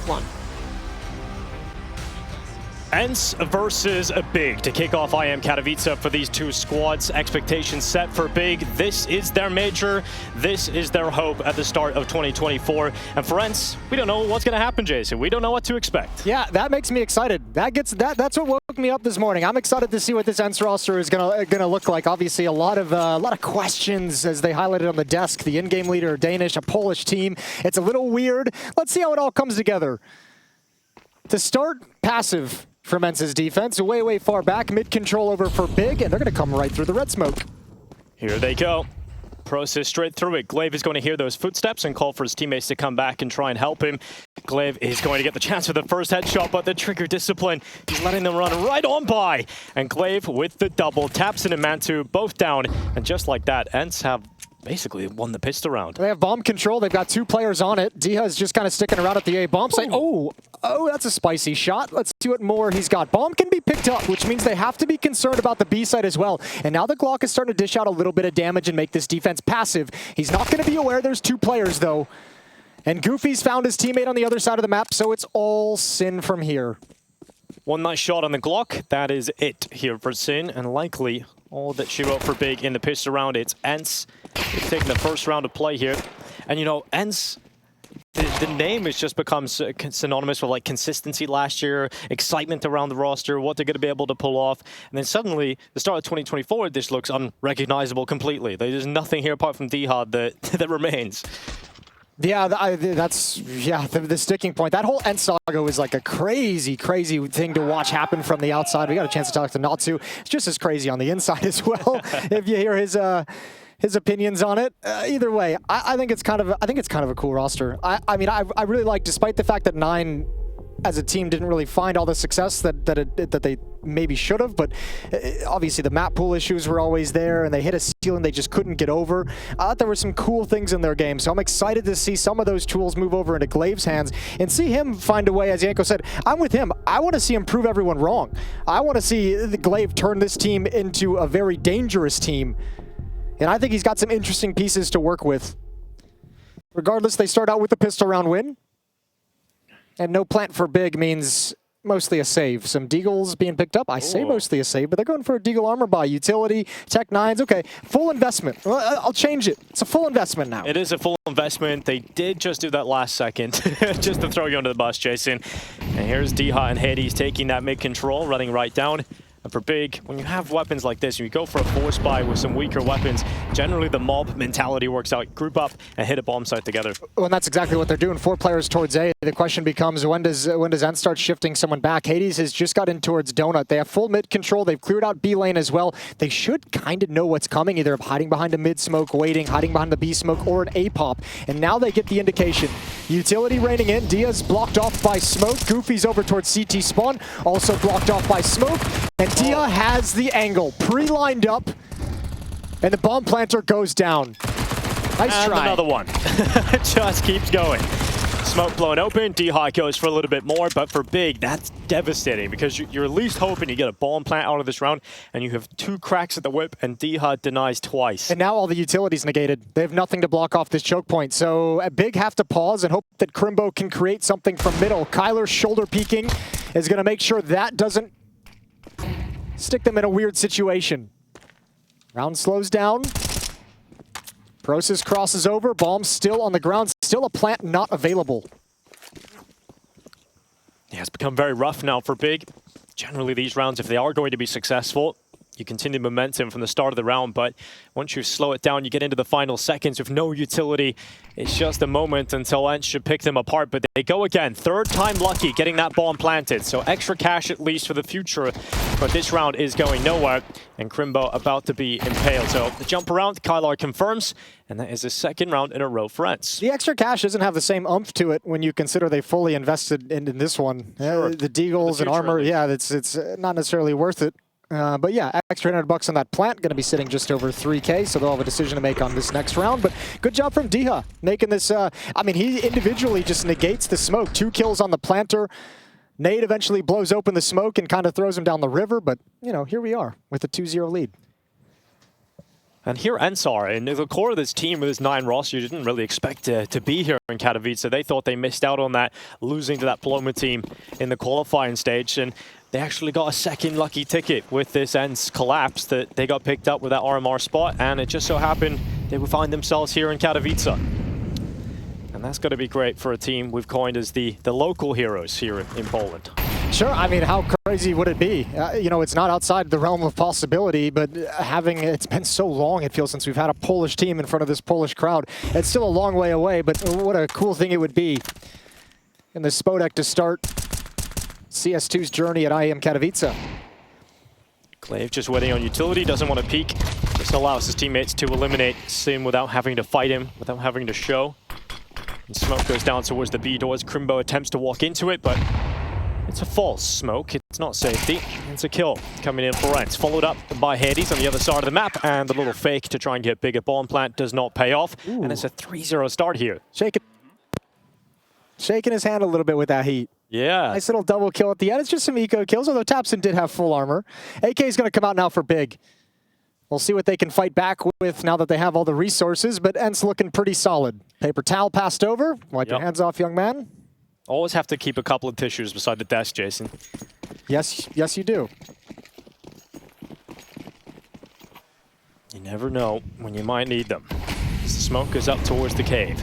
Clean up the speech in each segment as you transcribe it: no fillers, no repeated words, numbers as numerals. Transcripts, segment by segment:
one. ENCE versus Big to kick off IEM Katowice for these two squads. Expectations set for Big. This is their major. This is their hope at the start of 2024. And for ENCE, we don't know what's going to happen, Jason. We don't know what to expect. Yeah, that makes me excited. That's what woke me up this morning. I'm excited to see what this ENCE roster is gonna look like. Obviously, a lot of questions as they highlighted on the desk. The in-game leader, Danish, a Polish team. It's a little weird. Let's see how it all comes together. To start, passive from ENCE's defense, way far back, mid-control over for Big, and they're going to come right through the red smoke. Here they go. prosus straight through it. Glaive is going to hear those footsteps and call for his teammates to come back and try and help him. Glaive is going to get the chance for the first headshot, but the trigger discipline, he's letting them run right on by. And Glaive with the double, tabseN and Mantu both down. And just like that, ENCE have basically won the pistol round. They have bomb control. They've got two players on it. Diha is just kind of sticking around at the A bomb site. Oh, that's a spicy shot. Let's see what more he's got. Bomb can be picked up, which means they have to be concerned about the B side as well. And now the Glock is starting to dish out a little bit of damage and make this defense passive. He's not going to be aware there's two players, though. And Goofy's found his teammate on the other side of the map, so it's all Sin from here. One nice shot on the Glock. That is it here for Sin, and likely all that she wrote for Big in the pistol round. It's ENCE. It's taking the first round of play here. And you know, ENCE, the name has just become synonymous with like consistency last year, excitement around the roster, what they're going to be able to pull off. And then suddenly, the start of 2024, this looks unrecognizable completely. There's nothing here apart from Dihad that remains. Yeah, the sticking point. That whole ENCE saga was like a crazy thing to watch happen from the outside. We got a chance to talk to Natsu. It's just as crazy on the inside as well. If you hear his opinions on it. Either way, I think it's kind of a cool roster. I mean, I really like, despite the fact that 9 as a team didn't really find all the success that they maybe should have, but obviously the map pool issues were always there, and they hit a ceiling they just couldn't get over. I thought there were some cool things in their game, so I'm excited to see some of those tools move over into Glaive's hands and see him find a way. As Yanko said, I'm with him. I want to see him prove everyone wrong. I want to see the Glaive turn this team into a very dangerous team, and I think he's got some interesting pieces to work with. Regardless, they start out with the pistol round win. And no plant for Big means mostly a save. Some Deagles being picked up. I say mostly a save, but they're going for a Deagle armor buy. Utility, Tech 9s. Okay, full investment. Well, I'll change it. It's a full investment now. It is a full investment. They did just do that last second, just to throw you under the bus, Jason. And here's Diha and Hades taking that mid-control, running right down. And for Big, when you have weapons like this, and you go for a force buy with some weaker weapons, generally the mob mentality works out. Group up and hit a bomb site together. Well, and that's exactly what they're doing. 4 players towards A. The question becomes, when does ENCE start shifting someone back? Hades has just got in towards Donut. They have full mid control. They've cleared out B lane as well. They should kind of know what's coming, either hiding behind a mid smoke, waiting, hiding behind the B smoke, or an A pop. And now they get the indication. Utility raining in. Dia's blocked off by smoke. Goofy's over towards CT spawn, also blocked off by smoke. And Dia has the angle pre-lined up, and the bomb planter goes down. Nice try. Another one. Just keeps going. Smoke blown open. Diha goes for a little bit more, but for Big, that's devastating because you're at least hoping you get a bomb plant out of this round, and you have 2 cracks at the whip, and Diha denies twice. And now all the utilities negated. They have nothing to block off this choke point. So Big have to pause and hope that Krimbo can create something from middle. Kyler shoulder peeking is going to make sure that doesn't stick them in a weird situation. Round slows down. prosus crosses over. Bomb still on the ground. Still a plant not available. Yeah, it's become very rough now for Big. Generally, these rounds, if they are going to be successful, you continue momentum from the start of the round, but once you slow it down, you get into the final seconds with no utility. It's just a moment until ENCE should pick them apart, but they go again. 3rd time lucky getting that bomb planted, so extra cash at least for the future, but this round is going nowhere, and Krimbo about to be impaled. So the jump around, Kylar confirms, and that is the 2nd round in a row for ENCE. The extra cash doesn't have the same oomph to it when you consider they fully invested in this one. Sure. The Deagles and armor, yeah, it's not necessarily worth it. But yeah, extra $100 on that plant, going to be sitting just over 3K, so they'll have a decision to make on this next round. But good job from Diha, making this, I mean, he individually just negates the smoke. 2 kills on the planter. Nade eventually blows open the smoke and kind of throws him down the river, but, you know, here we are with a 2-0 lead. And here ENCE are, and the core of this team with this 9 roster, you didn't really expect to be here in Katowice. They thought they missed out on that, losing to that Paloma team in the qualifying stage. And they actually got a second lucky ticket with this ENCE collapse that they got picked up with that RMR spot. And it just so happened they would find themselves here in Katowice. And that's going to be great for a team we've coined as the local heroes here in Poland. Sure, I mean, how crazy would it be? You know, it's not outside the realm of possibility, but it's been so long, it feels, since we've had a Polish team in front of this Polish crowd. It's still a long way away, but what a cool thing it would be in the Spodek to start CS2's journey at IEM Katowice. Glaive just waiting on utility, doesn't want to peek. This allows his teammates to eliminate Sin without having to fight him, without having to show. And smoke goes down towards the B doors. Krimbo attempts to walk into it, but it's a false smoke. It's not safety. It's a kill coming in for ENCE. Followed up by Hades on the other side of the map, and the little fake to try and get bigger bomb plant does not pay off. Ooh. And it's a 3-0 start here. Shaking his hand a little bit with that heat. Yeah. Nice little double kill at the end. It's just some eco kills, although tabseN did have full armor. AK is going to come out now for Big. We'll see what they can fight back with now that they have all the resources, but ENCE looking pretty solid. Paper towel passed over. Wipe your hands off, young man. Always have to keep a couple of tissues beside the desk, Jason. Yes, you do. You never know when you might need them. As the smoke goes up towards the cave.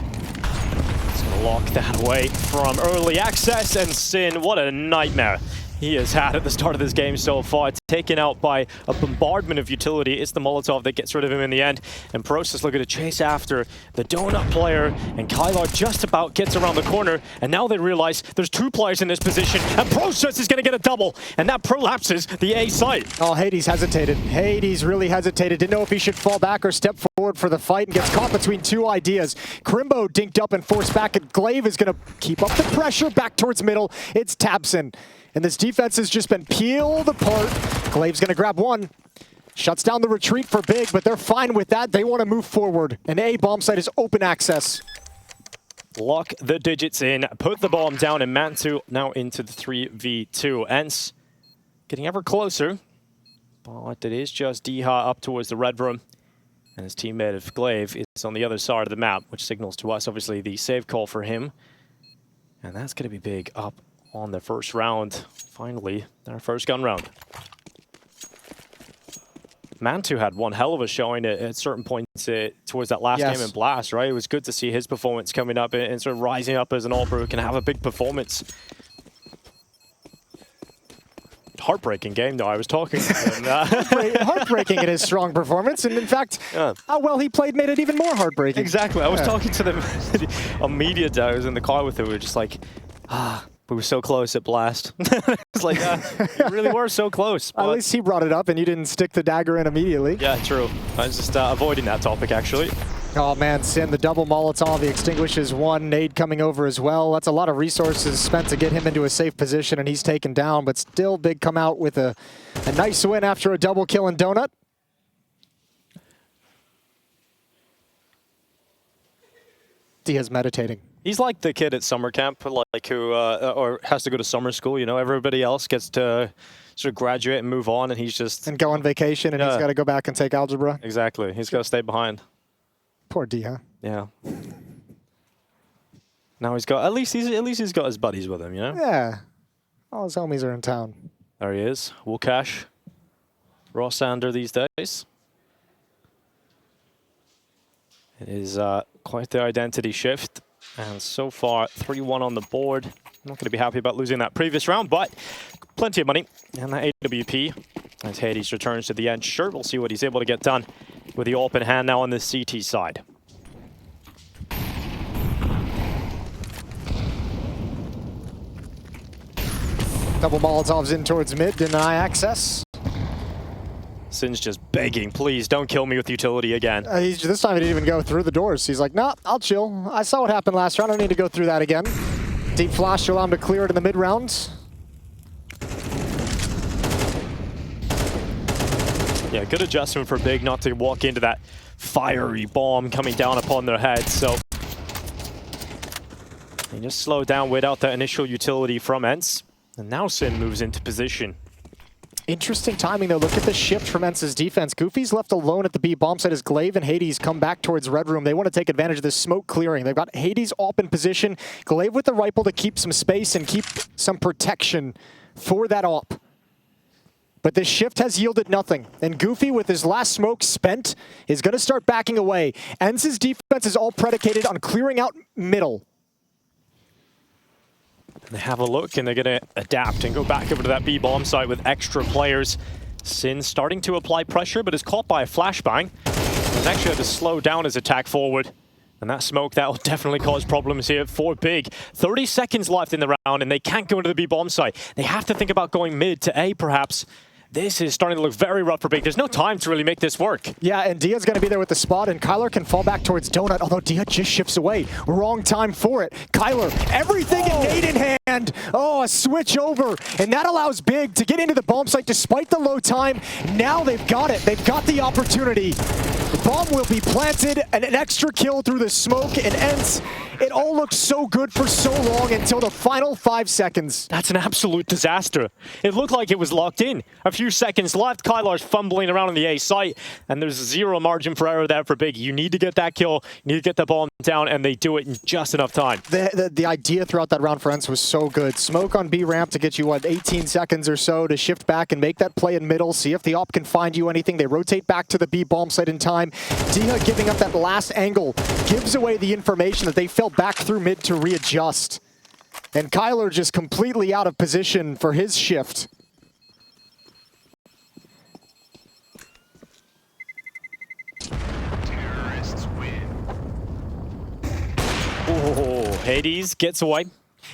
It's going to lock that away from early access, and Sin, what a nightmare he has had at the start of this game so far. It's taken out by a bombardment of utility. It's the Molotov that gets rid of him in the end. And prosus looking to chase after the donut player. And Kylar just about gets around the corner. And now they realize there's 2 players in this position. And prosus is going to get a double. And that prolapses the A site. Oh, Hades hesitated. Hades really hesitated. Didn't know if he should fall back or step forward for the fight, and gets caught between 2 ideas. Krimbo dinked up and forced back. And Glaive is going to keep up the pressure back towards middle. It's tabseN. And this defense has just been peeled apart. Glaive's going to grab one. Shuts down the retreat for Big, but they're fine with that. They want to move forward. And A bomb site is open access. Lock the digits in, put the bomb down, and Mantu now into the 3v2. ENCE getting ever closer, but it is just Diha up towards the red room. And his teammate of Glaive is on the other side of the map, which signals to us, obviously, the save call for him. And that's going to be Big up on the first round. Finally, their first gun round. Mantu had one hell of a showing at certain points towards that last game in Blast, right? It was good to see his performance coming up and sort of rising up as an all-pro who can have a big performance. Heartbreaking game, though. I was talking to him. Heartbreaking in his strong performance, and in fact, how well he played made it even more heartbreaking. Exactly. I was talking to them on media day. I was in the car with him. We were just like, we were so close at Blast. It's like, you really were so close. At least he brought it up and you didn't stick the dagger in immediately. Yeah, true. I was just avoiding that topic, actually. Oh man, Sin, the double Molotov, he extinguishes one, nade coming over as well. That's a lot of resources spent to get him into a safe position, and he's taken down, but still Big come out with a nice win after a double kill in Donut. Dia's meditating. He's like the kid at summer camp, like who or has to go to summer school. You know, everybody else gets to sort of graduate and move on, and he's just and go on vacation, and he's got to go back and take algebra. Exactly, he's got to stay behind. Poor Dia. Yeah. Now he's got at least he's got his buddies with him, you know. Yeah. All his homies are in town. There he is, Wukash, Rossander these days. It is quite the identity shift. And so far, 3-1 on the board. I'm not going to be happy about losing that previous round, but plenty of money. And that AWP, as Hades returns to the ENCE shirt, we'll see what he's able to get done with the open hand now on the CT side. Double Molotovs in towards mid, deny access. Sin's just begging, please don't kill me with utility again. This time he didn't even go through the doors. He's like, nah, I'll chill. I saw what happened last round. I don't need to go through that again. Deep flash to allow him to clear it in the mid rounds. Yeah, good adjustment for Big not to walk into that fiery bomb coming down upon their heads. So he just slowed down without that initial utility from ENCE. And now Sin moves into position. Interesting timing, though. Look at the shift from ENCE's defense. Goofy's left alone at the B bomb site as Glaive and Hades come back towards Red Room. They want to take advantage of this smoke clearing. They've got Hades up in position. Glaive with the rifle to keep some space and keep some protection for that op. But this shift has yielded nothing. And Goofy, with his last smoke spent, is going to start backing away. ENCE's defense is all predicated on clearing out middle. They have a look and they're going to adapt and go back over to that B bomb site with extra players. Sin starting to apply pressure, but is caught by a flashbang. He's actually had to slow down his attack forward. And that smoke, that will definitely cause problems here for Big. 30 seconds left in the round and they can't go into the B bomb site. They have to think about going mid to A perhaps. This is starting to look very rough for Big. There's no time to really make this work. Yeah, and Dia's going to be there with the spot, and Kyler can fall back towards Donut, although Dia just shifts away. Wrong time for it. Kyler, everything in nade in hand. Oh, a switch over, and that allows Big to get into the bomb site despite the low time. Now they've got it. They've got the opportunity. The bomb will be planted, and an extra kill through the smoke, and ENCE. It all looked so good for so long until the final 5 seconds. That's an absolute disaster. It looked like it was locked in. A few seconds left, Kylar's fumbling around on the A site, and there's zero margin for error there for Big. You need to get that kill, you need to get the bomb down, and they do it in just enough time. The idea throughout that round for ENCE was so good. Smoke on B ramp to get you, what, 18 seconds or so to shift back and make that play in middle, see if the op can find you anything. They rotate back to the B bomb site in time. Dia giving up that last angle gives away the information that they fell back through mid to readjust. And Kyler just completely out of position for his shift. Oh, Hades gets away.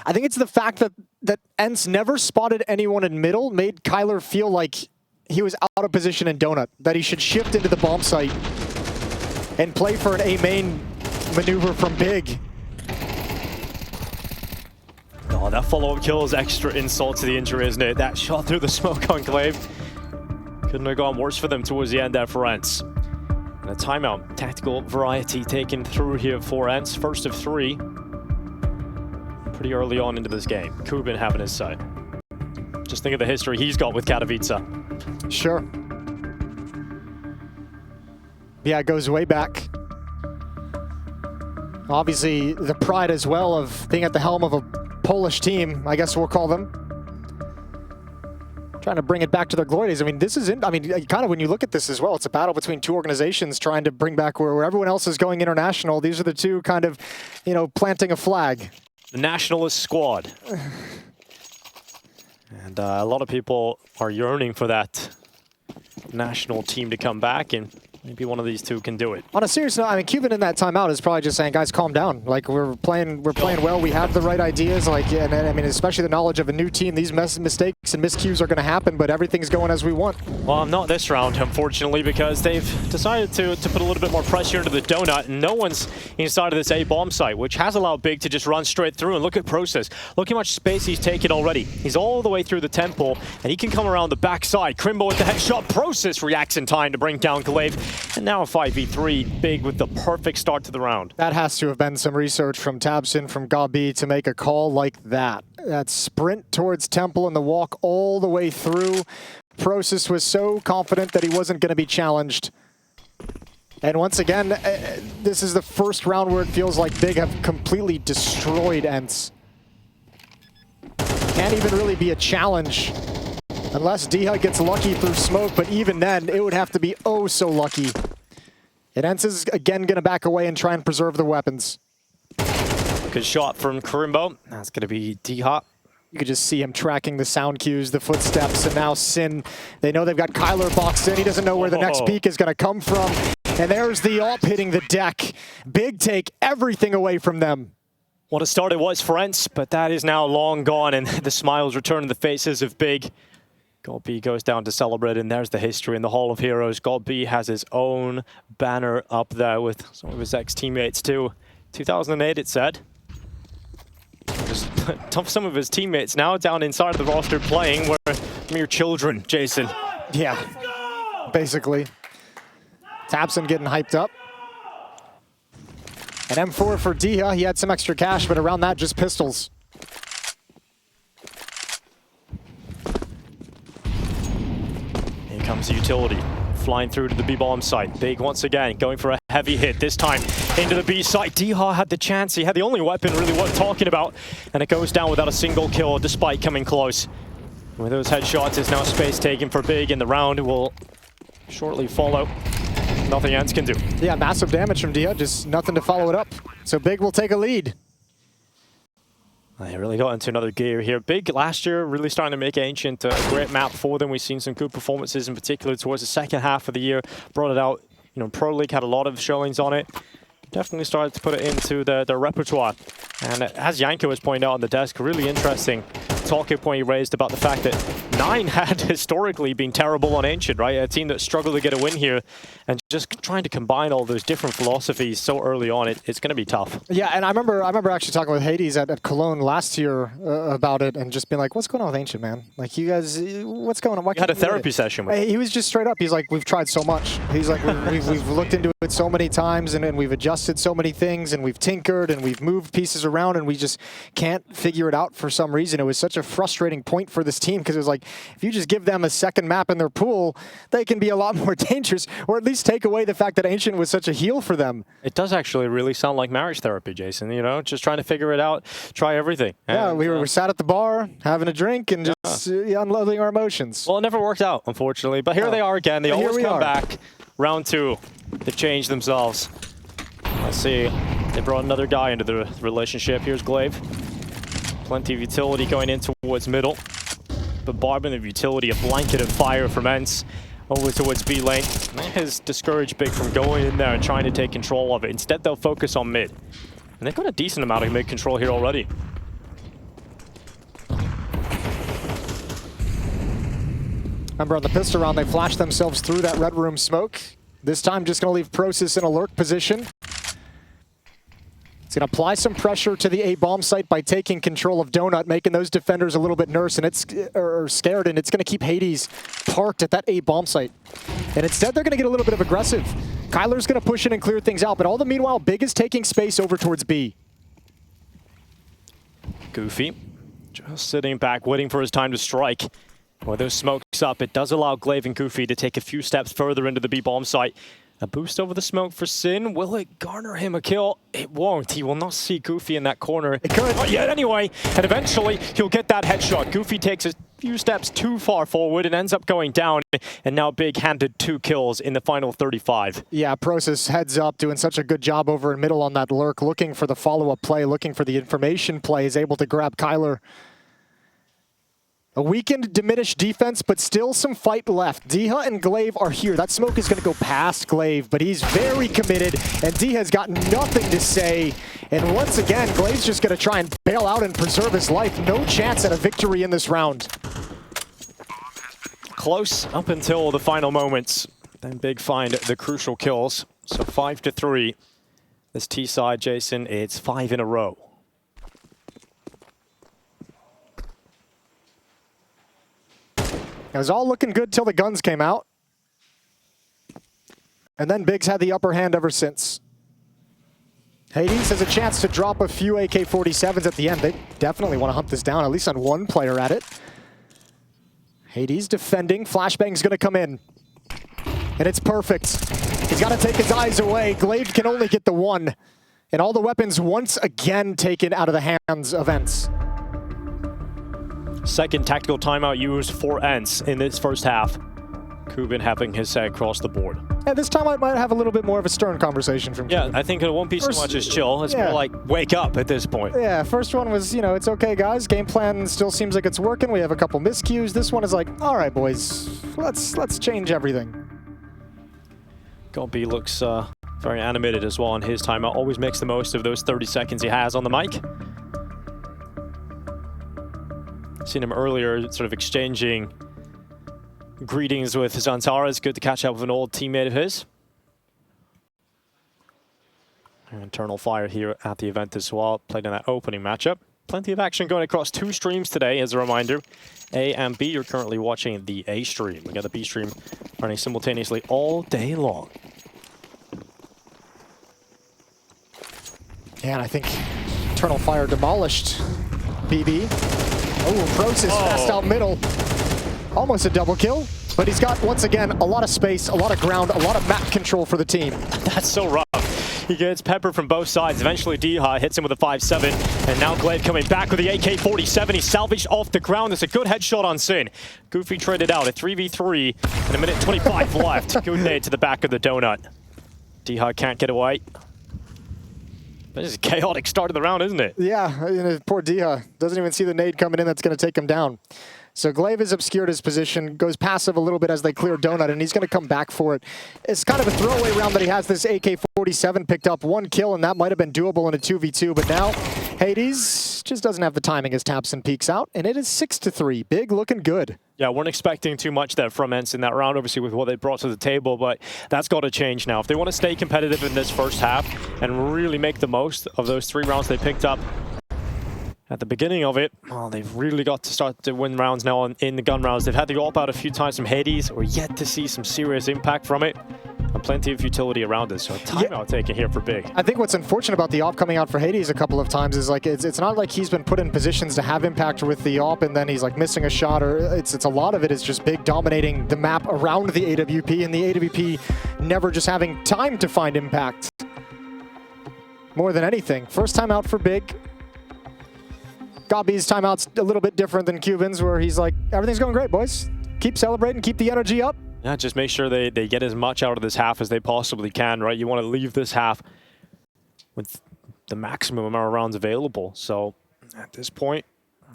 I think it's the fact that ENCE never spotted anyone in middle made Kyler feel like he was out of position in Donut, that he should shift into the bomb site and play for an A main maneuver from Big. Oh, that follow-up kill is extra insult to the injury, isn't it? That shot through the smoke on Glaive. Couldn't have gone worse for them towards the end there for ENCE. And a timeout. Tactical variety taken through here for ENCE. First of 3. Pretty early on into this game. Kubin having his side. Just think of the history he's got with Katowice. Sure. Yeah, it goes way back. Obviously, the pride as well of being at the helm of a Polish team, I guess we'll call them. Trying to bring it back to their glory days. I mean, this isn't, I mean, kind of when you look at this as well, it's a battle between two organizations trying to bring back where everyone else is going international. These are the two kind of, you know, planting a flag. The nationalist squad. And a lot of people are yearning for that national team to come back, and maybe one of these two can do it. On a serious note, I mean, Cuban in that timeout is probably just saying, guys, calm down. Like, we're playing well. We have the right ideas. Like, and I mean, especially the knowledge of a new team. These mistakes and miscues are going to happen, but everything's going as we want. Well, not this round, unfortunately, because they've decided to put a little bit more pressure into the donut, and no one's inside of this A bomb site, which has allowed Big to just run straight through. And look at prosus. Look how much space he's taken already. He's all the way through the temple, and he can come around the backside. Krimbo with the headshot. prosus reacts in time to bring down Glaive. And now a 5v3, Big with the perfect start to the round. That has to have been some research from tabseN, from Gabi to make a call like that. That sprint towards temple and the walk all the way through. prosus was so confident that he wasn't going to be challenged. And once again, this is the first round where it feels like Big have completely destroyed ENCE. Can't even really be a challenge unless Dia gets lucky through smoke, but even then, it would have to be oh so lucky. And ENCE is again going to back away and try and preserve the weapons. Good shot from Krimbo. That's going to be D-Hop. You could just see him tracking the sound cues, the footsteps, and now Sin. They know they've got Kyler boxed in. He doesn't know where the next peak is going to come from. And there's the op hitting the deck. Big take everything away from them. What a start it was for ENCE, but that is now long gone, and the smiles return to the faces of Big. God B goes down to celebrate, and there's the history in the Hall of Heroes. God B has his own banner up there with some of his ex-teammates too. 2008, it said. Just some of his teammates now down inside of the roster playing were mere children, Jason. Yeah, basically. tabseN getting hyped up. And M4 for Dia, he had some extra cash, but around that, just pistols. comes the utility. Flying through to the B-bomb site. Big once again, going for a heavy hit. This time into the B site. Diha had the chance. He had the only weapon really worth talking about. And it goes down without a single kill despite coming close. With those headshots, it's now space taken for Big, and the round will shortly follow. Nothing ENCE can do. Yeah, massive damage from Diha, just nothing to follow it up. So Big will take a lead. They really got into another gear here. Big last year really starting to make Ancient a great map for them. We've seen some good performances, in particular towards the second half of the year. Brought it out. You know, Pro League had a lot of showings on it. Definitely started to put it into their repertoire. And as Yanko was pointing out on the desk, really interesting talking point he raised about the fact that 9 had historically been terrible on Ancient, right? A team that struggled to get a win here, and just trying to combine all those different philosophies so early on, it's going to be tough. Yeah, and I remember actually talking with Hades at Cologne last year about it, and just being like, "What's going on with Ancient, man? Like, you guys, what's going on? Why can't you had a therapy session with him. He was just straight up. He's like, "We've tried so much." He's like, "We've looked into it so many times, and we've adjusted so many things, and we've tinkered, and we've moved pieces around, and we just can't figure it out for some reason." It was such a frustrating point for this team, because it was like, if you just give them a second map in their pool, they can be a lot more dangerous, or at least take away the fact that Ancient was such a heal for them. It does actually really sound like marriage therapy, Jason, you know, just trying to figure it out, try everything. Yeah, and, we were sat at the bar, having a drink, and just unloading our emotions. Well, it never worked out, unfortunately, but here they are again. They always come back. Round 2, they've changed themselves. Let's see, they brought another guy into the relationship. Here's Glaive. Plenty of utility going in towards middle. But Barbin of utility, a blanket of fire from ENCE over towards B lane. That has discouraged Big from going in there and trying to take control of it. Instead, they'll focus on mid. And they've got a decent amount of mid control here already. Remember on the pistol round, they flashed themselves through that red room smoke. This time, just going to leave prosus in a lurk position. It's going to apply some pressure to the A bomb site by taking control of Donut, making those defenders a little bit nervous and scared, and it's going to keep Hades parked at that A bomb site. And instead, they're going to get a little bit of aggressive. Kyler's going to push in and clear things out, but all the meanwhile, Big is taking space over towards B. Goofy, just sitting back, waiting for his time to strike. With those smokes up, it does allow Glaive and Goofy to take a few steps further into the B bomb site. A boost over the smoke for Sin. Will it garner him a kill? It won't. He will not see Goofy in that corner. It could. Not yet anyway. And eventually, he'll get that headshot. Goofy takes a few steps too far forward and ends up going down. And now Big handed 2 kills in the final 35. Yeah, prosus heads up, doing such a good job over in middle on that lurk, looking for the follow-up play, looking for the information play, is able to grab Kyler. A weakened, diminished defense, but still some fight left. Diha and Glaive are here. That smoke is going to go past Glaive, but he's very committed, and Diha's got nothing to say. And once again, Glaive's just going to try and bail out and preserve his life. No chance at a victory in this round. Close up until the final moments. Then Big find the crucial kills. So 5-3. This T side, Jason, it's 5 in a row. It was all looking good till the guns came out. And then Big's had the upper hand ever since. Hades has a chance to drop a few AK-47s at the end. They definitely want to hunt this down, at least on one player at it. Hades defending. Flashbang's going to come in. And it's perfect. He's got to take his eyes away. Glaive can only get the one. And all the weapons once again taken out of the hands of ENCE. Second tactical timeout used for ENCE in this first half. Kubin having his say across the board. And this time I might have a little bit more of a stern conversation from Yeah, Kubin. I think it won't be so much as chill. It's more like wake up at this point. Yeah, first one was, you know, it's okay, guys. Game plan still seems like it's working. We have a couple miscues. This one is like, all right, boys, let's change everything. Gobi looks very animated as well on his timeout. Always makes the most of those 30 seconds he has on the mic. Seen him earlier sort of exchanging greetings with Zantara. It's good to catch up with an old teammate of his. And Eternal Fire here at the event as well. Played in that opening matchup. Plenty of action going across 2 streams today, as a reminder. A and B, you're currently watching the A stream. We got the B stream running simultaneously all day long. Yeah, and I think Eternal Fire demolished BB. Oh, prosus fast out middle. Almost a double kill, But he's got, once again, a lot of space, a lot of ground, a lot of map control for the team. That's so rough. He gets peppered from both sides. Eventually, Deha hits him with a 5-7. And now Glaive coming back with the AK-47. He's salvaged off the ground. It's a good headshot on Sin. Goofy traded out a 3v3 and a minute 25 left. Good nade to the back of the donut. Deha can't get away. This is a chaotic start of the round, isn't it? Yeah, poor Deha doesn't even see the nade coming in that's going to take him down. So Glaive has obscured his position, goes passive a little bit as they clear donut, and he's going to come back for it. It's kind of a throwaway round that he has this AK-47 picked up. 1 kill, and that might have been doable in a 2v2, but now Hades just doesn't have the timing as tabseN peeks out, and it is 6-3. Big looking good. Yeah, weren't expecting too much there from ENCE in that round, obviously, with what they brought to the table, but that's got to change now. If they want to stay competitive in this first half and really make the most of those 3 rounds they picked up at the beginning of it, well, they've really got to start to win rounds now in the gun rounds. They've had the AWP out a few times from Hades. We're yet to see some serious impact from it. And plenty of utility around us, so a timeout taken here for Big. I think what's unfortunate about the AWP coming out for Hades a couple of times is like it's not like he's been put in positions to have impact with the AWP and then he's like missing a shot, or it's a lot of it is just Big dominating the map around the AWP and the AWP never just having time to find impact. More than anything. First time out for Big. Gabi's timeout's a little bit different than Cuban's, where he's like, everything's going great, boys. Keep celebrating, keep the energy up. Yeah, just make sure they get as much out of this half as they possibly can, right? You want to leave this half with the maximum amount of rounds available. So at this point,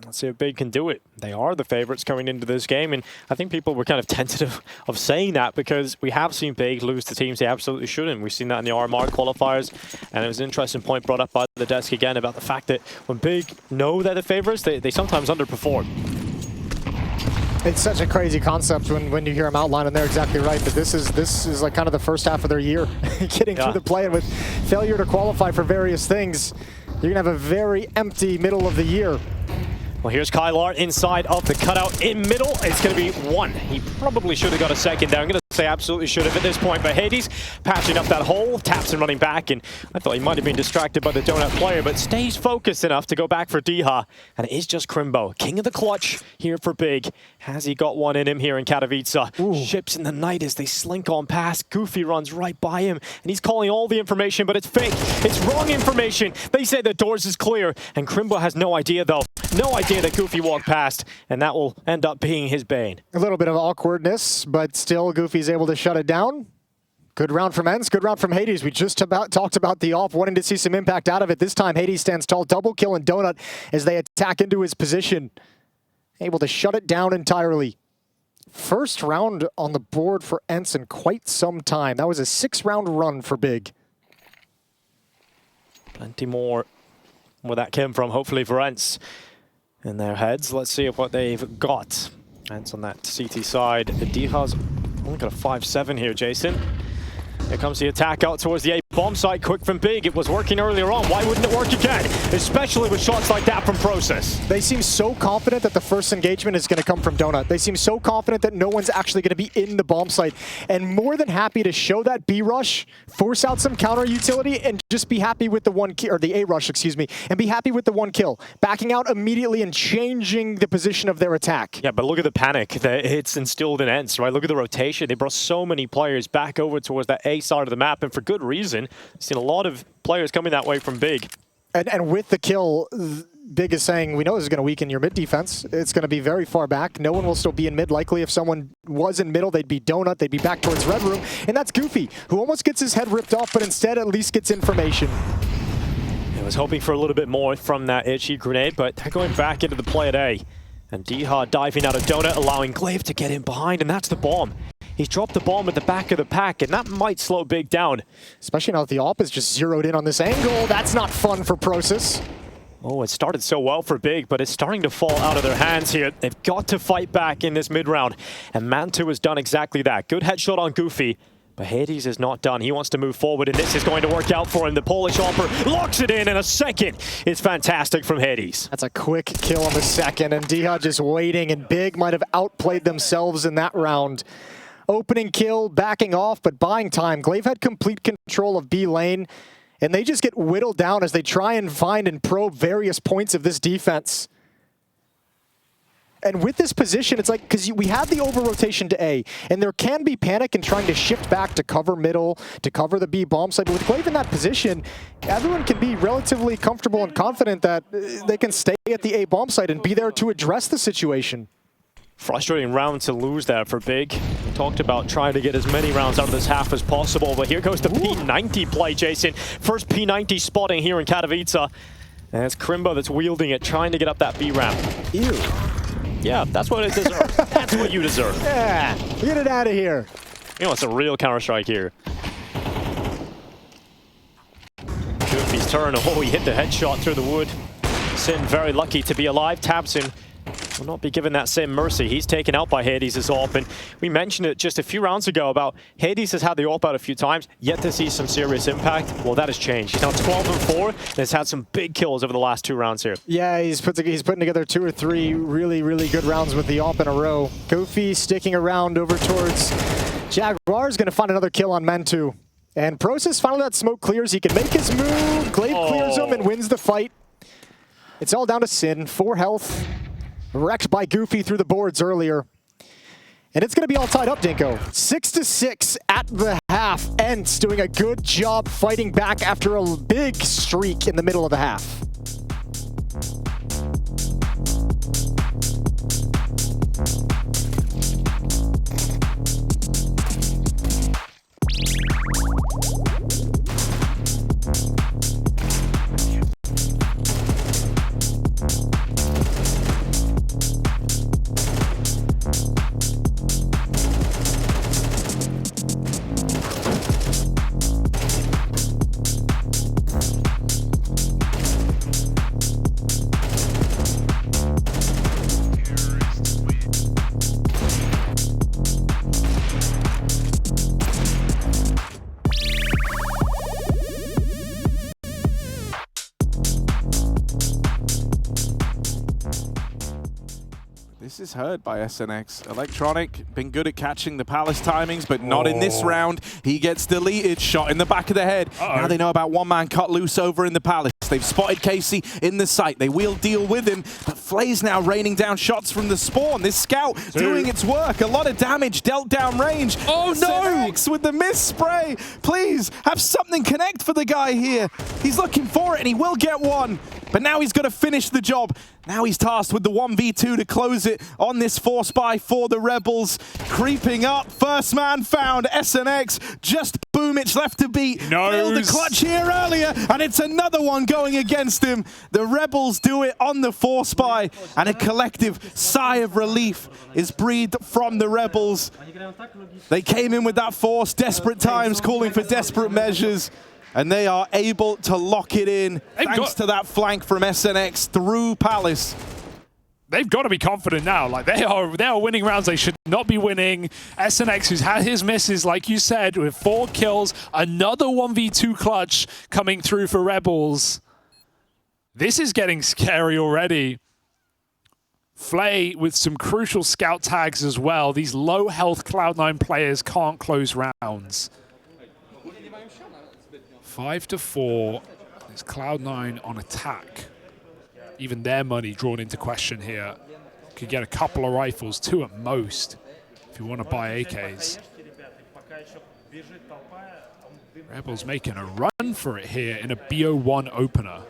let's see if Big can do it. They are the favorites coming into this game, and I think people were kind of tentative of saying that because we have seen Big lose to teams they absolutely shouldn't. We've seen that in the RMR qualifiers, and it was an interesting point brought up by the desk again about the fact that when Big know they're the favorites, they sometimes underperform. It's such a crazy concept when you hear them outline, and they're exactly right. But this is like kind of the first half of their year, getting through the play, and with failure to qualify for various things, you're gonna have a very empty middle of the year. Well, here's Kylar inside of the cutout in middle. It's going to be 1. He probably should have got a second down. I'm going to say absolutely should have at this point. But Hades patching up that hole, tabseN running back, and I thought he might have been distracted by the donut player, but stays focused enough to go back for Deha. And it is just Krimbo, king of the clutch here for Big. Has he got one in him here in Katowice? Ooh. Ships in the night as they slink on past. Goofy runs right by him, and he's calling all the information, but it's fake. It's wrong information. They say the doors is clear, and Krimbo has no idea, though. No idea that Goofy walked past, and that will end up being his bane. A little bit of awkwardness, but still Goofy's able to shut it down. Good round from ENCE, good round from Hades. We just talked about the AWP, wanting to see some impact out of it. This time Hades stands tall, double kill and donut as they attack into his position. Able to shut it down entirely. First round on the board for ENCE in quite some time. That was a 6-round run for Big. Plenty more where that came from, hopefully for ENCE. In their heads. Let's see what they've got. ENCE on that CT side. Deha's only got a 5-7 here, Jason. Here comes the attack out towards the A bomb site, quick from Big. It was working earlier on. Why wouldn't it work again? Especially with shots like that from prosus. They seem so confident that the first engagement is going to come from donut. They seem so confident that no one's actually going to be in the bomb site. And more than happy to show that B rush, force out some counter utility, and just be happy with the 1 kill, or the A rush, excuse me, and be happy with the 1 kill. Backing out immediately and changing the position of their attack. Yeah, but look at the panic that it's instilled in ENCE, right? Look at the rotation. They brought so many players back over towards that A side of the map, and for good reason. I've seen a lot of players coming that way from Big. And with the kill, Big is saying, we know this is going to weaken your mid defense. It's going to be very far back. No one will still be in mid. Likely if someone was in middle, they'd be donut. They'd be back towards red room. And that's Goofy, who almost gets his head ripped off, but instead at least gets information. I was hoping for a little bit more from that itchy grenade, but they're going back into the play at A. And Deha diving out of donut, allowing Glaive to get in behind, and that's the bomb. He's dropped the bomb at the back of the pack, and that might slow Big down. Especially now that the AWP is just zeroed in on this angle. That's not fun for prosus. Oh, it started so well for Big, but it's starting to fall out of their hands here. They've got to fight back in this mid-round, and Mantu has done exactly that. Good headshot on Goofy, but Hades is not done. He wants to move forward, and this is going to work out for him. The Polish AWPer locks it in a second. It's fantastic from Hades. That's a quick kill on the second, and Deha just waiting, and Big might have outplayed themselves in that round. Opening kill, backing off, but buying time. Glaive had complete control of B lane, and they just get whittled down as they try and find and probe various points of this defense. And with this position, it's like, because we had the over-rotation to A, and there can be panic in trying to shift back to cover middle, to cover the B bomb site. But with Glaive in that position, everyone can be relatively comfortable and confident that they can stay at the A bomb site and be there to address the situation. Frustrating round to lose there for Big. We talked about trying to get as many rounds out of this half as possible, but here goes the P90 play, Jason. First P90 spotting here in Katowice. And it's Krimbo that's wielding it, trying to get up that B ramp. Ew. Yeah, that's what it deserves. That's what you deserve. Yeah, get it out of here. You know, it's a real Counter-Strike here. Goofy's turn. Oh, he hit the headshot through the wood. Sin very lucky to be alive. tabseN will not be given that same mercy. He's taken out by Hades' AWP, and we mentioned it just a few rounds ago about Hades has had the AWP out a few times, yet to see some serious impact. Well, that has changed. He's now 12-4, and has had some big kills over the last 2 rounds here. Yeah, he's putting together 2 or 3 really, really good rounds with the AWP in a row. Goofy sticking around over towards Jaguar's going to find another kill on Men2. And prosus, finally that smoke clears. He can make his move. Glaive clears him and wins the fight. It's all down to Sin. 4 health. Wrecked by Goofy through the boards earlier. And it's going to be all tied up, Dinko. 6-6 at the half. ENCE doing a good job fighting back after a big streak in the middle of the half. This is heard by SNX. Electronic, been good at catching the Palace timings, but not in this round. He gets deleted, shot in the back of the head. Now they know about one man cut loose over in the Palace. They've spotted Casey in the site. They will deal with him, but Flay's now raining down shots from the spawn. This scout doing its work. A lot of damage dealt down range. Oh no! SNX with the miss spray. Please, have something connect for the guy here. He's looking for it and he will get one. But now he's got to finish the job. Now he's tasked with the 1v2 to close it on this force buy for the Rebels. Creeping up, first man found. SNX, just Boomich left to beat. Failed the clutch here earlier, and it's another one going against him. The Rebels do it on the force buy, and a collective sigh of relief is breathed from the Rebels. They came in with that force, desperate times, calling for desperate measures. And they are able to lock it in thanks to that flank from SNX through Palace. They've got to be confident now. Like they are winning rounds they should not be winning. SNX, who's had his misses, like you said, with 4 kills, another 1v2 clutch coming through for Rebels. This is getting scary already. Flay with some crucial scout tags as well. These low health Cloud9 players can't close rounds. 5-4, it's Cloud9 on attack. Even their money drawn into question here. Could get a couple of rifles, 2 at most, if you want to buy AKs. Rebels making a run for it here in a BO1 opener.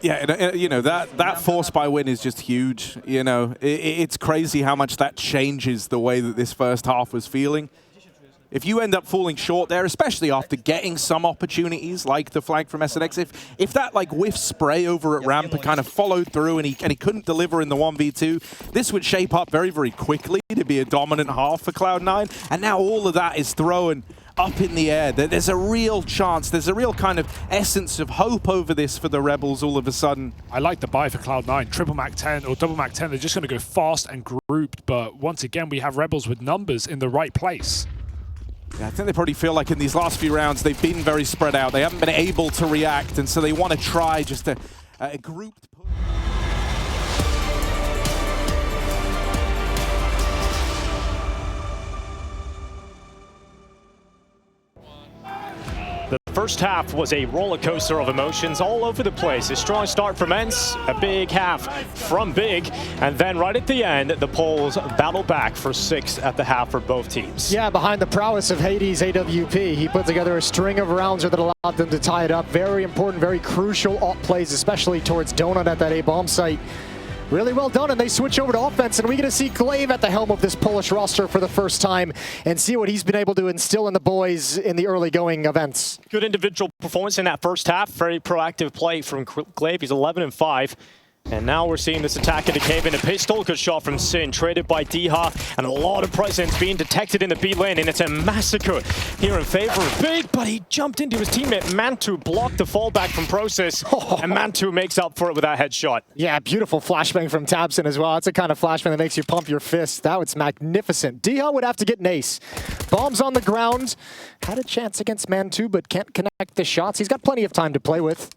Yeah, and, you know, that force buy win is just huge. You know, it's crazy how much that changes the way that this first half was feeling. If you end up falling short there, especially after getting some opportunities like the flag from SNX, if that like whiff spray over at ramp kind of followed through and he couldn't deliver in the 1v2, this would shape up very, very quickly to be a dominant half for Cloud9. And now all of that is thrown up in the air. There's a real chance, there's a real kind of essence of hope over this for the Rebels all of a sudden. I like the buy for Cloud9. Triple Mac 10 or double Mac 10, they're just going to go fast and grouped. But once again, we have Rebels with numbers in the right place. Yeah, I think they probably feel like in these last few rounds they've been very spread out. They haven't been able to react, and so they want to try just a grouped push. The first half was a roller coaster of emotions all over the place. A strong start from ENCE, a big half from Big, and then right at the end, the Poles battle back for 6 at the half for both teams. Yeah, behind the prowess of Hades AWP, he put together a string of rounds that allowed them to tie it up. Very important, very crucial alt plays, especially towards Donut at that A-bomb site. Really well done, and they switch over to offense, and we get to see Glaive at the helm of this Polish roster for the first time and see what he's been able to instill in the boys in the early going events. Good individual performance in that first half. Very proactive play from Glaive. He's 11-5. And now we're seeing this attack into cave in. A pistol, good shot from Sin, traded by Diha, and a lot of presence being detected in the B lane, and it's a massacre here in favor of Big, but he jumped into his teammate. Mantu blocked the fallback from prosus, and Mantu makes up for it with that headshot. Yeah, beautiful flashbang from tabseN as well. That's a kind of flashbang that makes you pump your fist. That was magnificent. Diha would have to get an ace. Bombs on the ground. Had a chance against Mantu, but can't connect the shots. He's got plenty of time to play with.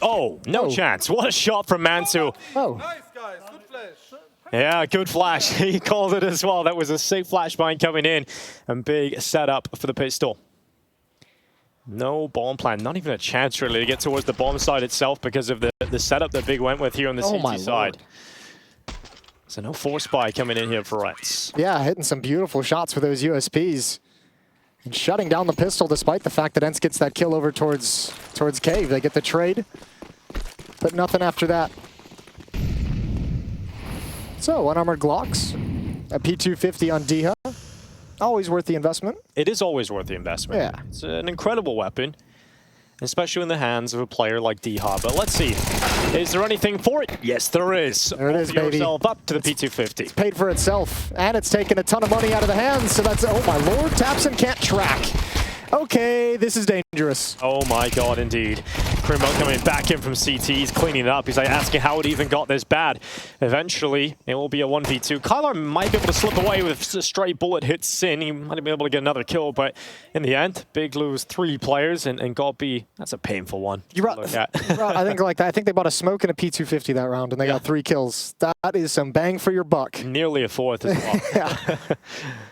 Oh, no chance. What a shot from Mantu. Oh. Nice, guys. Good flash. Yeah, good flash. He called it as well. That was a safe flashbang coming in. And Big setup for the pistol. No bomb plan. Not even a chance, really, to get towards the bomb side itself because of the setup that Big went with here on the CT side. So no force buy coming in here for ENCE. Yeah, hitting some beautiful shots with those USPs. And shutting down the pistol despite the fact that ENCE gets that kill over towards cave. They get the trade, but nothing after that. So, unarmored Glocks, a P250 on Diha. Always worth the investment. It is always worth the investment. Yeah. It's an incredible weapon, especially in the hands of a player like Diha. But let's see, is there anything for it? Yes, there is. There it is, Hold baby. yourself up to the P250. Paid for itself, and it's taken a ton of money out of the hands, so that's, oh my lord, tabseN can't track. Okay, this is dangerous. Oh my god, indeed. Krimbo coming back in from CT, he's cleaning it up. He's like asking how it even got this bad. Eventually, it will be a 1v2. Kylar might be able to slip away with a stray bullet hit Sin. He might be able to get another kill, but in the end, Big lose 3 players, and got B. That's a painful one. You're right. I think like that. I think they bought a smoke and a P250 that round, and they got 3 kills. That is some bang for your buck. Nearly a 4th as well. Yeah.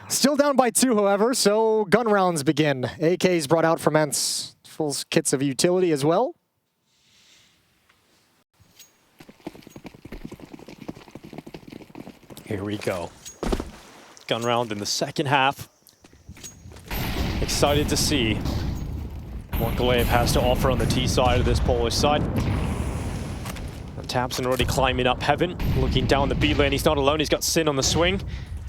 Still down by 2, however, so gun rounds begin. AKs brought out from ENCE. Full kits of utility as well. Here we go. Gun round in the second half. Excited to see what Glaive has to offer on the T side of this Polish side. And tabseN already climbing up heaven, looking down the B lane. He's not alone, he's got Sin on the swing.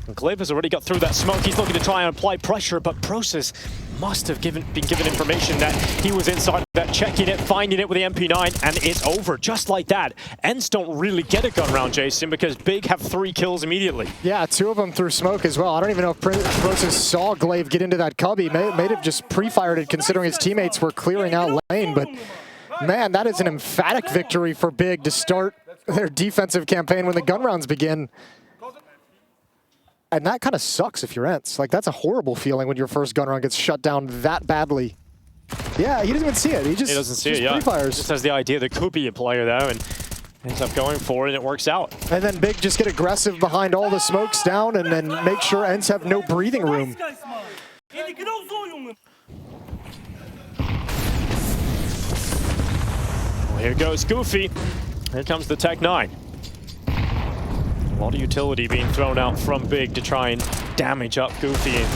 And Glaive has already got through that smoke. He's looking to try and apply pressure, but prosus must have been given information that he was inside that, checking it, finding it with the MP9, and it's over just like that. ENCE don't really get a gun round, Jason, because Big have 3 kills immediately. Yeah, 2 of them through smoke as well. I don't even know if prosus saw Glaive get into that cubby. May have just pre-fired it considering his teammates were clearing out lane, but man, that is an emphatic victory for Big to start their defensive campaign when the gun rounds begin. And that kind of sucks if you're ENCE. Like, that's a horrible feeling when your first gun round gets shut down that badly. Yeah, he doesn't even see it. He doesn't see it, yeah. Pre-fires. Just has the idea there could be a player there and ends up going for it, and it works out. And then Big just get aggressive behind all the smokes down and then make sure ENCE have no breathing room. Well, here goes Goofy. Here comes the Tech-9. A lot of utility being thrown out from Big to try and damage up Goofy. And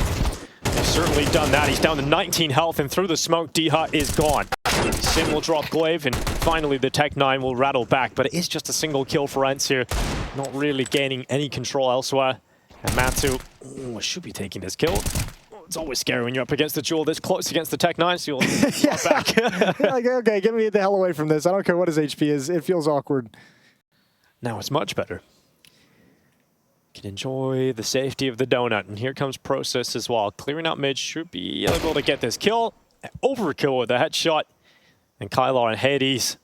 they've certainly done that. He's down to 19 health, and through the smoke, Diha is gone. Sin will drop Glaive, and finally the Tech-9 will rattle back. But it is just a single kill for ENCE here. Not really gaining any control elsewhere. And Mantu should be taking this kill. It's always scary when you're up against the Jewel this close against the Tech-9, so you'll back. Like, okay, get me the hell away from this. I don't care what his HP is. It feels awkward. Now it's much better. Can enjoy the safety of the donut, and here comes prosus as well. Clearing out mid, should be able to get this kill. Overkill with a headshot. And Kylar and Hades,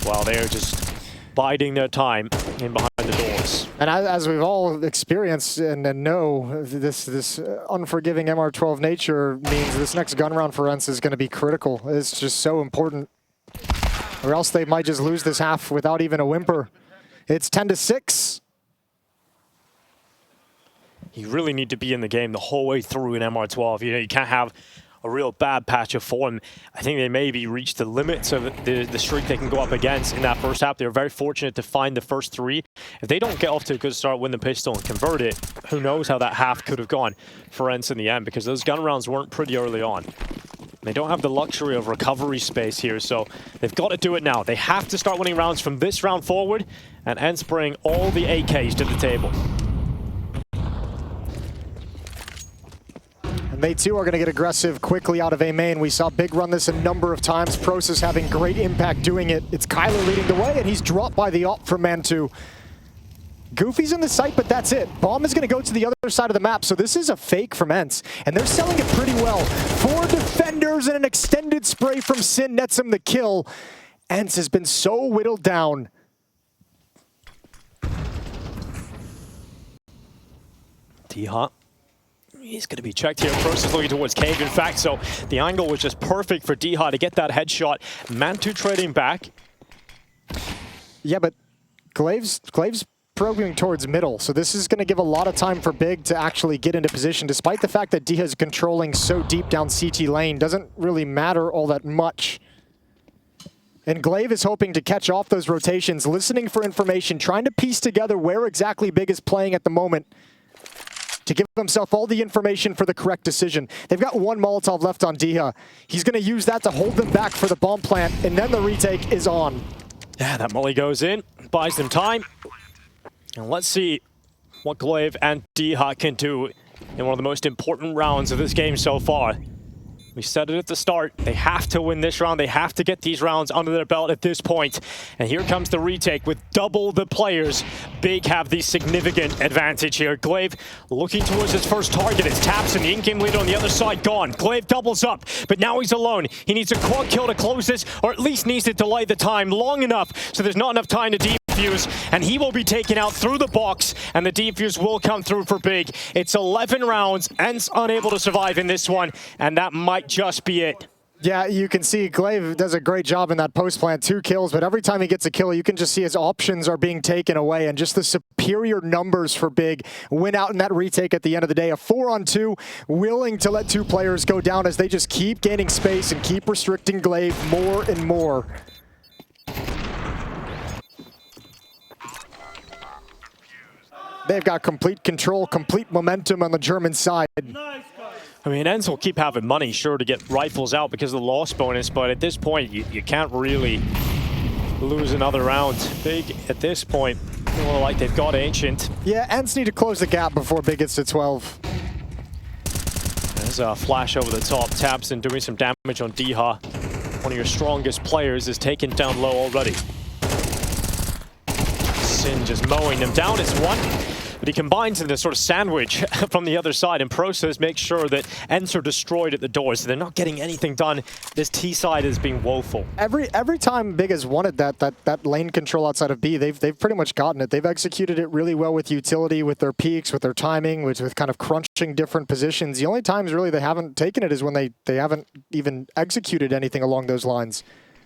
well, they're just biding their time in behind the doors. And as we've all experienced and know, this unforgiving MR12 nature means this next gun round for ENCE is going to be critical. It's just so important. Or else they might just lose this half without even a whimper. It's 10-6. You really need to be in the game the whole way through in MR12. You know, you can't have a real bad patch of form. I think they maybe reached the limits of the streak they can go up against in that first half. They were very fortunate to find the first 3. If they don't get off to a good start, win the pistol and convert it, who knows how that half could have gone for ENCE in the end, because those gun rounds weren't pretty early on. They don't have the luxury of recovery space here, so they've got to do it now. They have to start winning rounds from this round forward, and ENCE bring all the AKs to the table. They too are going to get aggressive quickly out of A main. We saw Big run this a number of times. prosus having great impact doing it. It's Kyler leading the way, and he's dropped by the ult from Man2. Goofy's in the site, but that's it. Bomb is going to go to the other side of the map, so this is a fake from ENCE, and they're selling it pretty well. 4 defenders and an extended spray from Sin nets him the kill. ENCE has been so whittled down. T-Hot. He's going to be checked here. prosus looking towards Cave, in fact, so the angle was just perfect for D-Hot to get that headshot. Man2 trading back. Yeah, but Glaive's probing towards middle, so this is going to give a lot of time for Big to actually get into position, despite the fact that D is controlling so deep down CT lane. Doesn't really matter all that much. And Glaive is hoping to catch off those rotations, listening for information, trying to piece together where exactly Big is playing at the moment, to give himself all the information for the correct decision. They've got 1 Molotov left on Diha. He's going to use that to hold them back for the bomb plant, and then the retake is on. Yeah, that molly goes in, buys them time. And let's see what Glaive and D-Hot can do in one of the most important rounds of this game so far. We said it at the start, they have to win this round, they have to get these rounds under their belt at this point. And here comes the retake with double the players. Big have the significant advantage here. Glaive looking towards his first target. It's tabseN, the in-game leader on the other side, gone. Glaive doubles up, but now he's alone. He needs a quad kill to close this, or at least needs to delay the time long enough so there's not enough time to defuse, and he will be taken out through the box, and the defuse will come through for Big. It's 11 rounds, ENCE unable to survive in this one, and that might just be it. Yeah, you can see Glaive does a great job in that post plant, 2 kills, but every time he gets a kill, you can just see his options are being taken away, and just the superior numbers for Big win out in that retake at the end of the day. A 4-on-2, willing to let 2 players go down as they just keep gaining space and keep restricting Glaive more and more. They've got complete control, complete momentum on the German side. I mean, ENCE will keep having money, sure, to get rifles out because of the loss bonus, but at this point, you can't really lose another round. Big, at this point, more like they've got Ancient. Yeah, ENCE need to close the gap before Big gets to 12. There's a flash over the top. tabseN doing some damage on Diha. One of your strongest players is taken down low already. Sin just mowing them down. It's 1. But he combines in this sort of sandwich from the other side, and prosus makes sure that ENCE are destroyed at the door, so they're not getting anything done. This T side is being woeful. Every time Big has wanted that lane control outside of B, they've pretty much gotten it. They've executed it really well with utility, with their peaks, with their timing, with kind of crunching different positions. The only times really they haven't taken it is when they haven't even executed anything along those lines.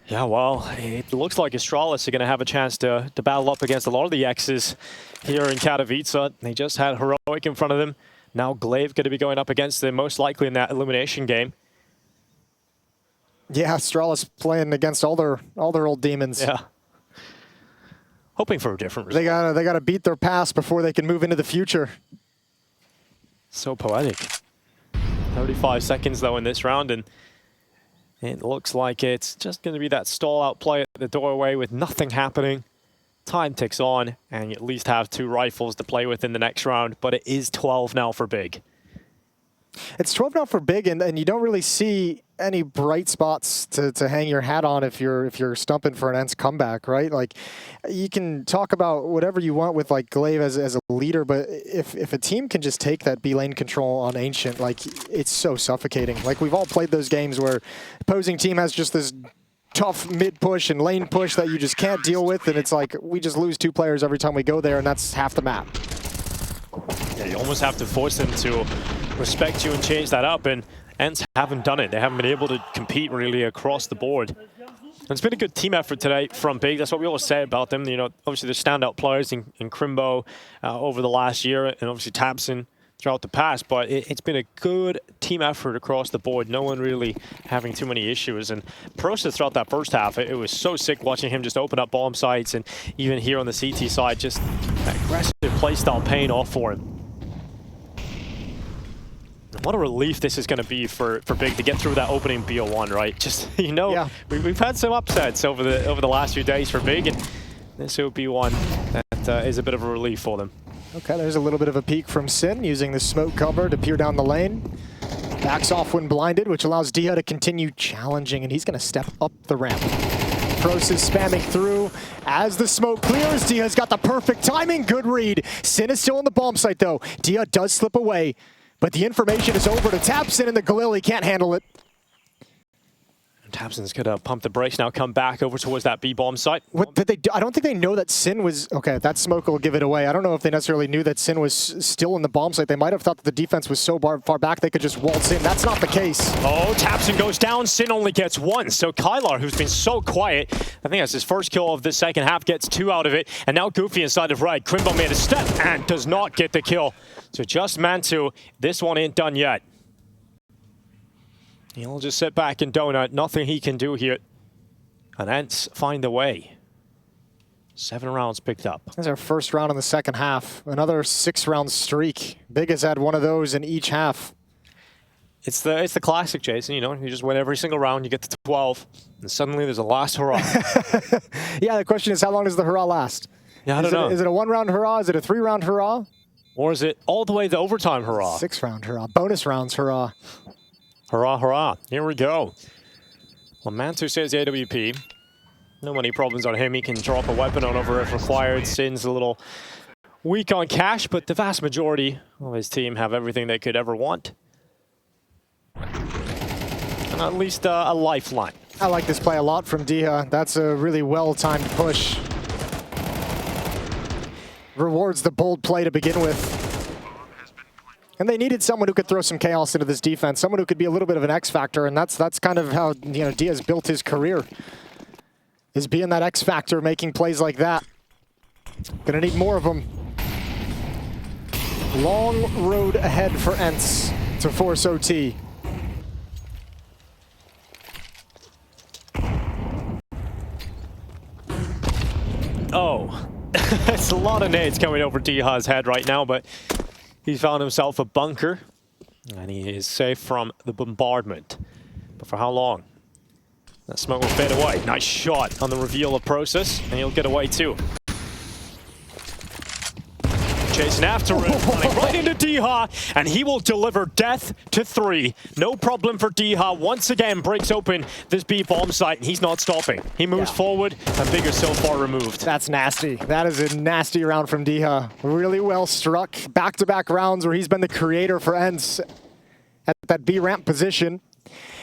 Yeah, well, it looks like Astralis are going to have a chance to battle up against a lot of the X's here in Katowice. They just had Heroic in front of them. Now Glaive going to be going up against them, most likely in that elimination game. Yeah, Astralis playing against all their old demons. Yeah. Hoping for a different result. They gotta beat their past before they can move into the future. So poetic. 35 seconds though in this round, and it looks like it's just going to be that stall-out play at the doorway with nothing happening. Time ticks on, and you at least have 2 rifles to play with in the next round, but it is 12 now for Big. It's 12 now for Big, and you don't really see any bright spots to hang your hat on if you're stumping for an ENCE comeback, right? Like, you can talk about whatever you want with like Glaive as a leader, but if a team can just take that B lane control on Ancient, like, it's so suffocating. Like, we've all played those games where opposing team has just this tough mid push and lane push that you just can't deal with, and it's like we just lose 2 players every time we go there, and that's half the map. Yeah, you almost have to force them to respect you and change that up, and ENCE haven't done it. They haven't been able to compete really across the board. And it's been a good team effort today from Big. That's what we always say about them. You know, obviously the standout players in Krimbo over the last year, and obviously tabseN throughout the past, but it's been a good team effort across the board. No one really having too many issues. And prosus throughout that first half, it was so sick watching him just open up bomb sites, and even here on the CT side, just that aggressive playstyle paying off for him. What a relief this is going to be for Big to get through that opening BO1, right? Just, you know, yeah. we've had some upsets over the last few days for Big, and this will be one that is a bit of a relief for them. Okay, there's a little bit of a peek from Sin using the smoke cover to peer down the lane. Backs off when blinded, which allows Dia to continue challenging, and he's going to step up the ramp. prosus spamming through as the smoke clears. Dia's got the perfect timing. Good read. Sin is still on the bomb site, though. Dia does slip away, but the information is over to tabseN, and the Galil. He can't handle it. tabseN's gonna pump the brakes now, come back over towards that B-bomb site. What did they do? I don't think they know that Sin was... Okay, that smoke will give it away. I don't know if they necessarily knew that Sin was still in the bomb site. They might have thought that the defense was so far back they could just waltz in. That's not the case. Oh, tabseN goes down. Sin only gets one. So Kylar, who's been so quiet, I think that's his first kill of the second half, gets two out of it. And now Goofy inside of Red. Krimbo made a step and does not get the kill. So just Mantu. This one ain't done yet. He'll just sit back and donut. Nothing he can do here. And ENCE find the way. 7 rounds picked up. That's our first round in the second half. Another 6-round streak. Big has had one of those in each half. It's the classic, Jason. You know, you just win every single round, you get to 12, and suddenly there's a last hurrah. Yeah, the question is, how long does the hurrah last? Yeah, I don't know. Is it a 1-round hurrah? Is it a 3-round hurrah? Or is it all the way to overtime hurrah? 6-round hurrah. Bonus rounds hurrah. Hurrah, hurrah. Here we go. Well, Mantu says the AWP. No money problems on him. He can drop a weapon on over if required. Sin's a little weak on cash, but the vast majority of his team have everything they could ever want. And at least a lifeline. I like this play a lot from Dia. That's a really well-timed push. Rewards the bold play to begin with. And they needed someone who could throw some chaos into this defense, someone who could be a little bit of an X factor, and that's kind of how, you know, Dia's built his career, is being that X factor, making plays like that. Gonna need more of them. Long road ahead for ENCE to force OT. Oh, it's a lot of nades coming over Dia's head right now, but he's found himself a bunker, and he is safe from the bombardment. But for how long? That smoke will fade away. Nice shot on the reveal of prosus, and he'll get away too. Chasing after him, running right into Dia, and he will deliver death to 3. No problem for Dia. Once again, breaks open this B bomb site, and he's not stopping. He moves forward, and Big is so far removed. That's nasty. That is a nasty round from Dia. Really well struck. Back-to-back rounds where he's been the creator for ENCE at that B ramp position.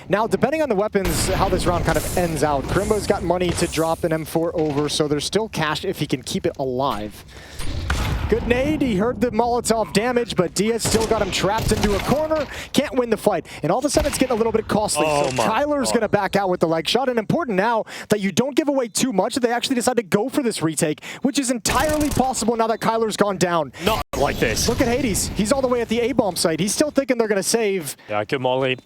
Now, depending on the weapons, how this round kind of ends out, Krimbo's got money to drop an M4 over, so there's still cash if he can keep it alive. Good nade, he heard the Molotov damage, but Dia's still got him trapped into a corner. Can't win the fight. And all of a sudden, it's getting a little bit costly. So Kyler's going to back out with the leg shot. And important now that you don't give away too much, that they actually decide to go for this retake, which is entirely possible now that Kyler's gone down. Not like this. Look at Hades. He's all the way at the A-bomb site. He's still thinking they're going to save. Yeah, good molly.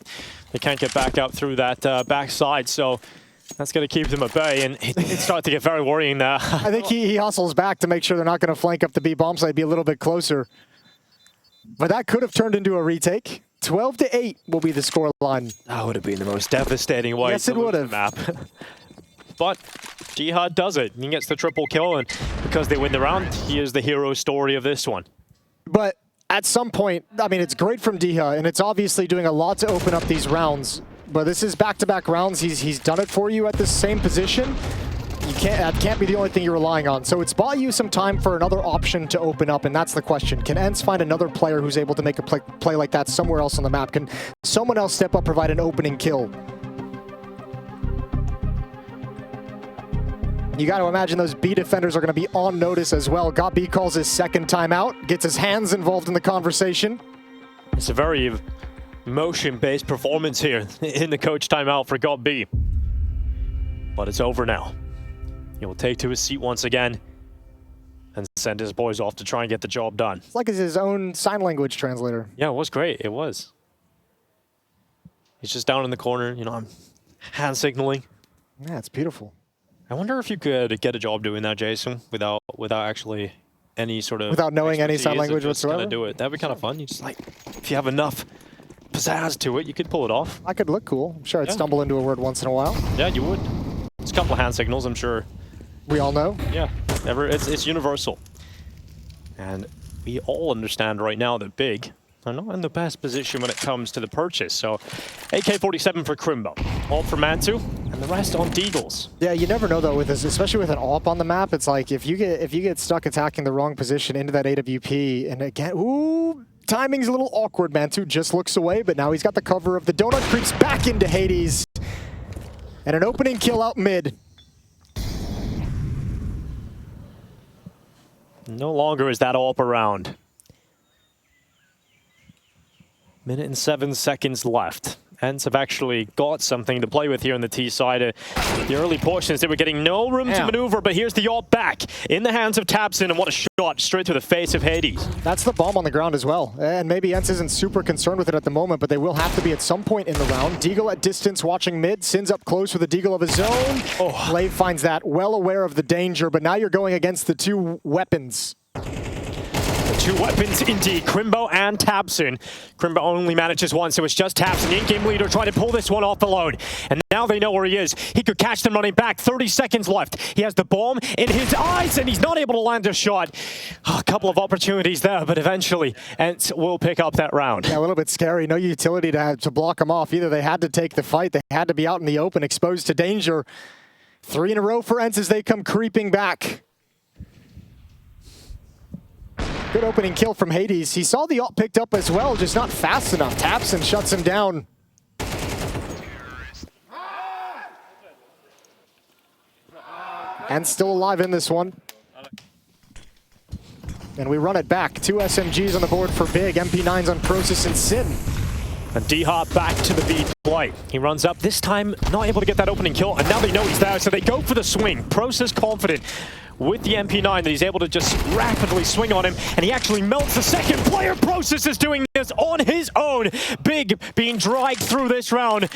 They can't get back up through that backside, so that's going to keep them at bay, and it's starting to get very worrying now. I think he hustles back to make sure they're not going to flank up the B bomb site, be a little bit closer. But that could have turned into a retake. 12-8 will be the scoreline. That would have been the most devastating way to lose the map. But Jihad does it. He gets the triple kill, and because they win the round, he is the hero story of this one. But at some point, I mean, it's great from Dia, and it's obviously doing a lot to open up these rounds. But this is back-to-back rounds. He's done it for you at the same position. That can't be the only thing you're relying on. So it's bought you some time for another option to open up, and that's the question. Can ENCE find another player who's able to make a play like that somewhere else on the map? Can someone else step up, provide an opening kill? You got to imagine those B defenders are going to be on notice as well. GotB calls his second timeout, gets his hands involved in the conversation. It's a very motion-based performance here in the coach timeout for GotB. But it's over now. He will take to his seat once again. and send his boys off to try and get the job done. It's like his own sign language translator. Yeah, it was great. It was. He's just down in the corner, you know, I'm hand signaling. Yeah, it's beautiful. I wonder if you could get a job doing that, Jason, without actually any sort of Without knowing any sign language whatsoever? Kind of do it. That'd be kind of fun. You just like, if you have enough pizzazz to it, you could pull it off. I could look cool. I'm sure I'd stumble into a word once in a while. Yeah, you would. It's a couple of hand signals, I'm sure. We all know. Yeah, it's universal. And we all understand right now that Big are not in the best position when it comes to the purchase. So AK-47 for Krimbo, all for Mantu, and the rest on Deagles. Yeah, you never know though with this, especially with an AWP on the map. It's like if you get stuck attacking the wrong position into that AWP, and again, ooh, timing's a little awkward. Mantu just looks away, but now he's got the cover of the donut, creeps back into Hades, and an opening kill out mid. No longer is that AWP around. Minute and 7 seconds left. ENCE have actually got something to play with here on the T side. The early portions, they were getting no room to maneuver, but here's the AWP back in the hands of tabseN, and what a shot straight through the face of Hades. That's the bomb on the ground as well. And maybe ENCE isn't super concerned with it at the moment, but they will have to be at some point in the round. Deagle at distance watching mid, Sin's up close with a Deagle of his own. Oh. Glaive finds that, well aware of the danger, but now you're going against the two weapons. Two weapons indeed, Krimbo and tabseN. Krimbo only manages one, so it's just tabseN, the in-game leader, trying to pull this one off alone. And now they know where he is. He could catch them running back. 30 seconds left. He has the bomb in his eyes, and he's not able to land a shot. Oh, a couple of opportunities there, but eventually ENCE will pick up that round. Yeah, a little bit scary. No utility to block them off. Either they had to take the fight, they had to be out in the open, exposed to danger. 3 in a row for ENCE as they come creeping back. Good opening kill from Hades. He saw the ult picked up as well, just not fast enough. tabseN shuts him down. And still alive in this one. And we run it back. 2 SMGs on the board for Big. MP9s on prosus and Sin. And D-Hop back to the B play. He runs up, this time not able to get that opening kill, and now they know he's there, so they go for the swing. prosus confident with the MP9 that he's able to just rapidly swing on him, and he actually melts the second player. prosus is doing this on his own. Big being dragged through this round,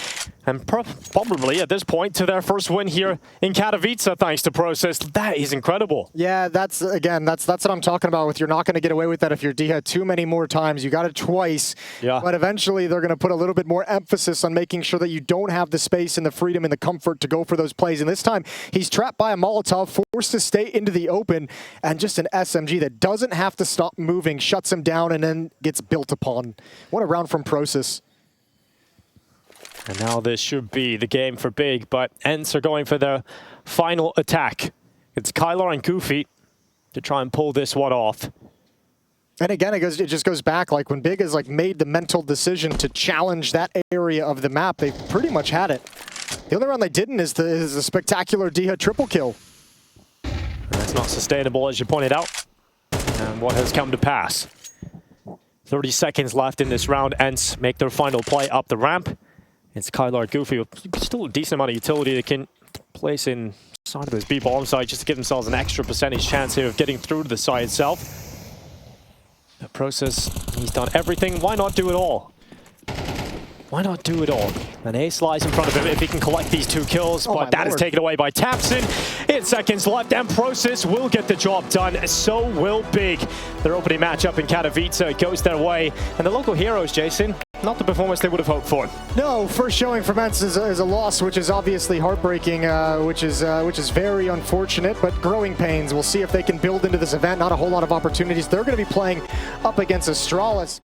and probably at this point to their first win here in Katowice thanks to prosus. That is incredible. Yeah, that's what I'm talking about with you're not going to get away with that if you're D-Hut too many more times. You got it twice, but eventually they're going to put a little bit more emphasis on making sure that you don't have the space and the freedom and the comfort to go for those plays. And this time he's trapped by a Molotov, forced to stay into the open, and just an SMG that doesn't have to stop moving, shuts him down, and then gets built upon. What a round from prosus. And now this should be the game for Big, but ENCE are going for their final attack. It's Kylar and Goofy to try and pull this one off. And again, it just goes back, like when Big has like made the mental decision to challenge that area of the map, they've pretty much had it. The only round they didn't is the spectacular D-Hut triple kill. That's not sustainable, as you pointed out, and what has come to pass. 30 seconds left in this round. ENCE make their final play up the ramp. It's Kylar Goofy with still a decent amount of utility they can place inside of this B bomb site just to give themselves an extra percentage chance here of getting through to the site itself. The prosus, he's done everything. Why not do it all? Why not do it all? An ace lies in front of him if he can collect these 2 kills, but that is taken away by tabseN. 8 seconds left, and prosus will get the job done. So will Big. Their opening matchup in Katowice goes their way. And the local heroes, Jason, not the performance they would have hoped for. No, first showing from ENCE is a loss, which is obviously heartbreaking, which is very unfortunate, but growing pains. We'll see if they can build into this event. Not a whole lot of opportunities. They're going to be playing up against Astralis.